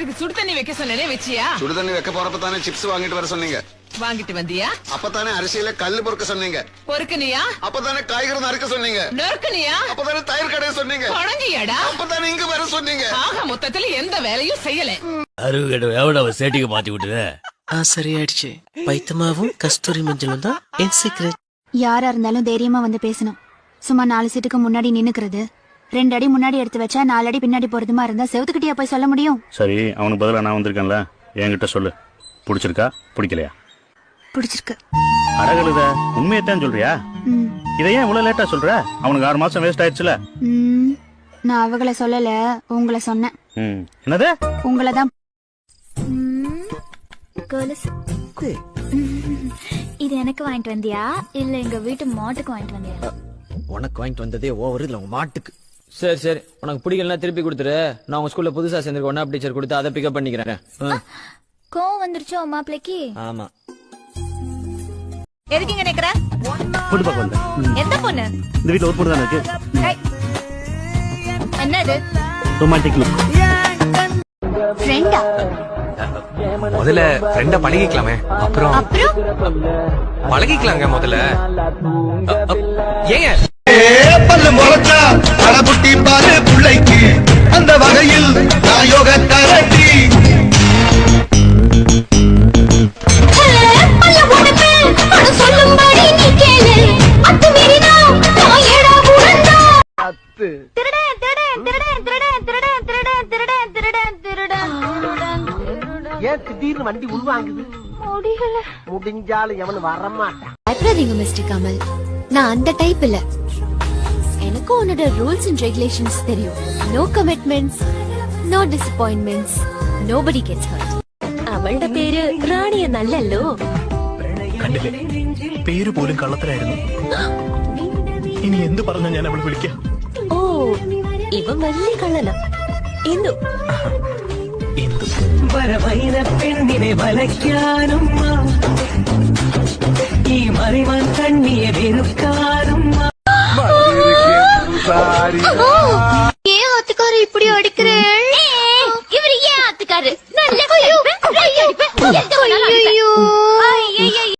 குடிக்கிறதுக்கு சுடு தண்ணி வைக்க சொன்னே வச்சியா? சுடு தண்ணி வைக்க போறப்ப தானே சிப்ஸ் வாங்கிட்டு வர சொன்னீங்க. வாங்கிட்டு வந்தியா? அப்பதானே அரிசியில கல்லு பொறுக்க சொன்னீங்க. பொறுக்கனியா? அப்பதானே காய்கறி நறுக்க சொன்னீங்க. நறுக்கனியா? அப்பதானே தயிர் கடைய சொன்னீங்க. குழந்தையாடா? அப்பதானே இங்க வர சொன்னீங்க. ஆக மொத்தத்துல எந்த வேலையும் செய்யல. அருகட எவ்வளவு சேட்டிக்கு மாத்தி விட்டுது. சரியாயிடுச்சு. பைத்தமாவும் கஸ்தூரி மஞ்சளும் தான் என் சீக்ரெட். யாரா இருந்தாலும் தைரியமா வந்து பேசணும். சும்மா 4 சீட்டுக்கு முன்னாடி நின்னுக்கிறது, 2 அடி முன்னாடி எடுத்து வச்சா 4 அடி பின்னாடி போறதுமா இருந்தா செவுத்துக்கிட்டயா போய் சொல்ல முடியும்? சரி, அவனுக்கு பதிலா நான் வந்திருக்கேன்ல, என்கிட்ட சொல்லு. பிடிச்சிருக்கா பிடிக்கலையா? பிடிச்சிருக்கு. அடகழுத, உண்மையத்தான் சொல்றியா? இதை ஏன் இவ்வளவு லேட்டா சொல்ற? அவனுக்கு 6 மாசம் வேஸ்ட் ஆயிடுச்சுல. நான் அவங்கள சொல்லல, உங்களை சொன்னேன். என்னது? உங்களதான். இது எனக்கு வாங்கிட்டு வந்தியா இல்ல எங்க வீட்டு மாட்டுக்கு வாங்கிட்டு வந்தியா? உனக்கு வாங்கிட்டு வந்ததே ஓவர், இல்ல உங்க மாட்டுக்கு. சரி சரி, உனக்கு பிடிக்கலன்னா திருப்பி கொடுத்துரு. நான் உங்க ஸ்கூல்ல புதுசா சேர்ந்திருக்க ஒன்னா டீச்சர் கொடுத்து அதை பிக்கப் பண்ணிக்கிறேன். கோவம் வந்துருச்சோ மாப்பிளைக்கு? ஆமா. எதுக்கிங்க நிக்கிற? பொண்ணு பார்க்க வந்தேன். எந்த பொண்ணு? இந்த வீட்டுல ஒரு பொண்ணு தான் இருக்கு. என்னது? Romantic look. ஃப்ரெண்டா? முதல்ல ஃப்ரெண்ட பழகிக்கலாமே, அப்புறம் பழகிக்கலாங்க முதல்ல. ஏங்க பல்லு முளைச்சா அடபுட்டி பாரு பிள்ளைக்கு, அந்த வகையில் நான் யோக தரட்டி. ஏன் திடீர்னு வண்டி உள்வாங்குது? முடிஞ்சாலும் எவனு வரமாட்டான். பயப்படாதீங்க மிஸ்டர் கமல், நான் அந்த டைப் இல்ல. எனக்கு உன்னோட ரூல்ஸ் அண்ட் ரெகுலேஷன்ஸ் தெரியும். No commitments, no disappointments, nobody gets hurt. അവളുടെ പേര് റാണി എന്നല്ലല്ലോ. കണ്ടില്ലേ, പേര് പോലും കള്ളത്തരായിരുന്നു. ഇനി എന്ത് പറഞ്ഞാ ഞാൻ അവളെ വിളിക്കാം? ഓ, ഇവൻ വലിയ കള്ളനാ. എന്തു വരവൈന പെണ്ണിനെ വലയ്ക്കാനും ഈ മറിവാൻ കണ്ണിയെ വെറുക്കാനും. ஏன் ஆத்துக்கார இப்படி அடி